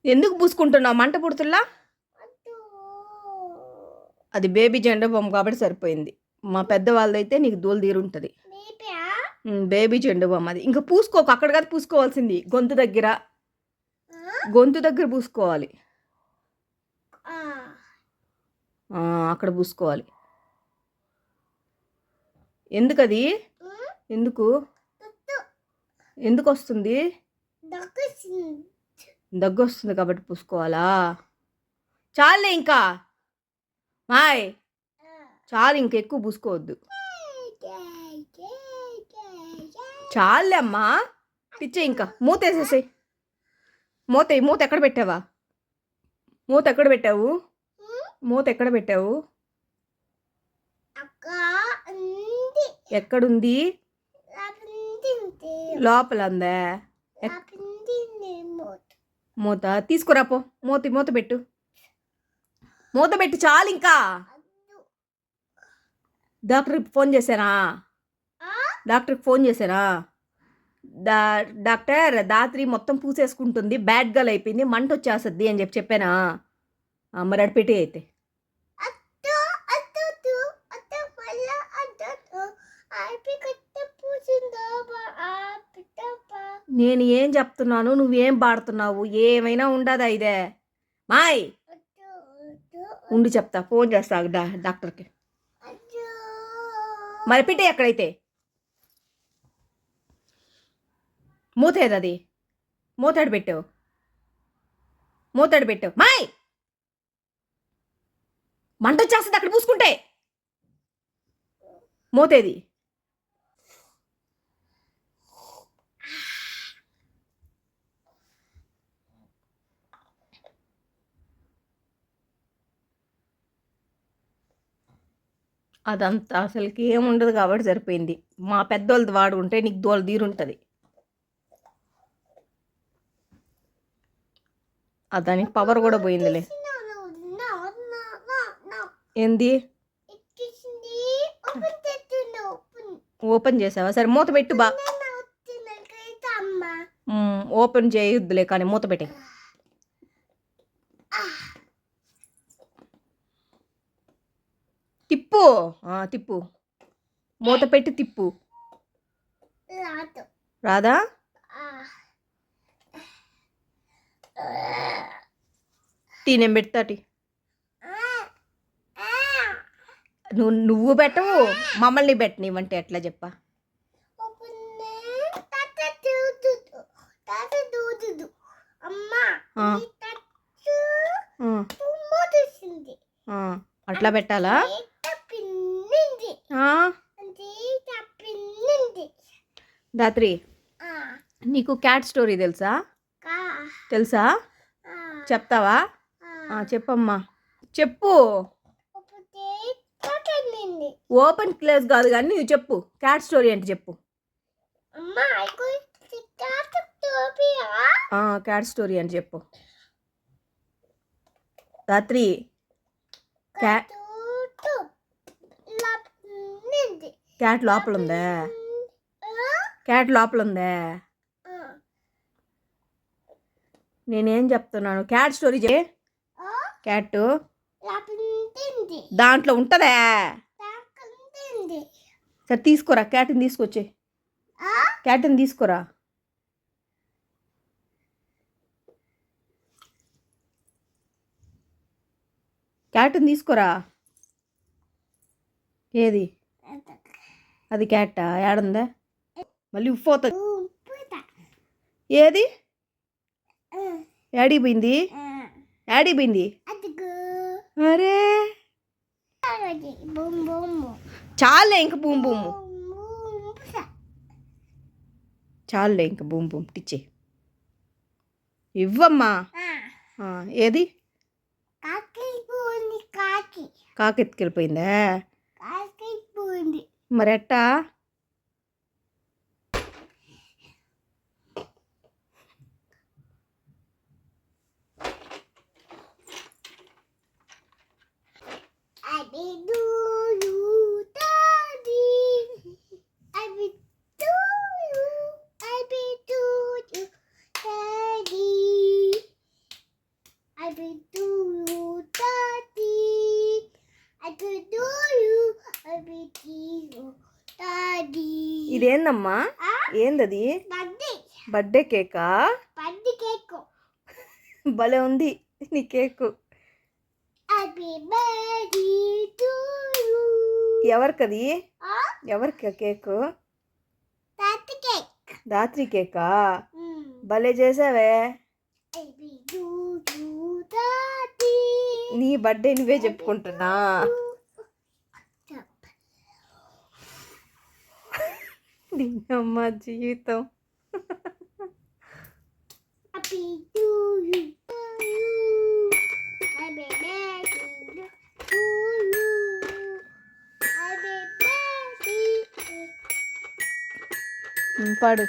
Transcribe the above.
ఎందుకు పూసుకుంటున్నావు? మంట పుడుతుల్లా? అది బేబీ జెండా బొమ్మ కాబట్టి సరిపోయింది. మా పెద్దవాళ్ళదైతే నీకు దూల తీరుంటుంది. బేబీ జెండా బొమ్మ అది. ఇంకా పూసుకోకు, అక్కడ కాదు పూసుకోవాల్సింది, గొంతు దగ్గర. గొంతు దగ్గర పూసుకోవాలి, అక్కడ పూసుకోవాలి. ఎందుకది? ఎందుకు ఎందుకు వస్తుంది? దగ్గు వస్తుంది కాబట్టి పూసుకోవాలా? చాలే ఇంకా మాయ్, చాలు, ఇంక ఎక్కువ పూసుకోవద్దు. చాలే అమ్మా, పిచ్చే. ఇంకా మూతేసేసాయి. మూత ఎక్కడ పెట్టావా? మూత ఎక్కడ పెట్టావు? మూత ఎక్కడ పెట్టావు? ఎక్కడుంది? లోపల ఉందా? మూత తీసుకురాపో. మూత పెట్టు. మూత పెట్టి చాలు ఇంకా. డాక్టర్కి ఫోన్ చేశానా? డాక్టర్ దాత్రి మొత్తం పూసేసుకుంటుంది, బ్యాడ్ గర్ల్ అయిపోయింది, మంట వచ్చేస్తుంది అని చెప్పానా? మరి అడి పెట్టి అయితే నేను ఏం చెప్తున్నాను, నువ్వేం పాడుతున్నావు? ఏమైనా ఉండదా ఇదే? మాయ్ ఉండి చెప్తా, ఫోన్ చేస్తా డాక్టర్కి. మరి పెట్టే ఎక్కడైతే. మూత ఏదది? మూతాడు పెట్టావు. మాయ్, మంట వచ్చేస్తుంది అక్కడ పూసుకుంటే. మూతేది? అదంతా అసలుకి ఏముండదు కాబట్టి సరిపోయింది. మా పెద్దోళ్ళది వాడుకుంటే నీకు దోల తీరుంటుంది. దానికి పవర్ కూడా పోయిందిలే. ఏంది? ఓపెన్ చేసావా? సరే మూత పెట్టు. ఓపెన్ చేయొద్దులే కానీ మూత పెట్టే. తిప్పు. మూత పెట్టి తిప్పు. రాదా? నేను పెడతాటి. నువ్వు పెట్టవు, మమ్మల్ని పెట్టనివ్వంటే ఎట్లా చెప్పా? అట్లా పెట్టాలా? రాత్రి నీకు క్యాట్ స్టోరీ తెలుసా? చెప్తావా? చెప్పమ్మా, చెప్పు. ఓపెన్ క్లోజ్ కాదు కానీ నువ్వు చెప్పు, క్యాట్ స్టోరీ అంటే చెప్పు. క్యాట్ స్టోరీ అంటే చెప్పు రాత్రి. క్యాట్ లోపల ఉందా? నేనేం చెప్తున్నాను, క్యాట్ స్టోరీ క్యాట్ దాంట్లో ఉంటుందా? సరే తీసుకోరా, క్యాట్ని తీసుకొచ్చే. క్యాట్ని తీసుకురా. ఏది అది? క్యాటా? ఏడుందా? మళ్ళీ ఉప్పోతుంది. ఏది? ఏడిపోయింది? అరే చాలే ఇంక బూమ్. చాలే ఇంక బూమ్ టిచ్చే. ఇవ్వమ్మా. ఏది? కాకి ఎత్తుకెళ్ళిపోయిందా? మరి ఎట్టా? ఇదేందమ్మా? ఏందది? బర్త్డే కేకా? భలే ఉంది నీ కేకు. ఎవరికది? ఎవరికి కేకు? రాత్రి కేకా? భలే చేసావే. నీ బర్త్డే నువ్వే చెప్పుకుంటున్నా. దీనమ్మ జీవితం. పాడు.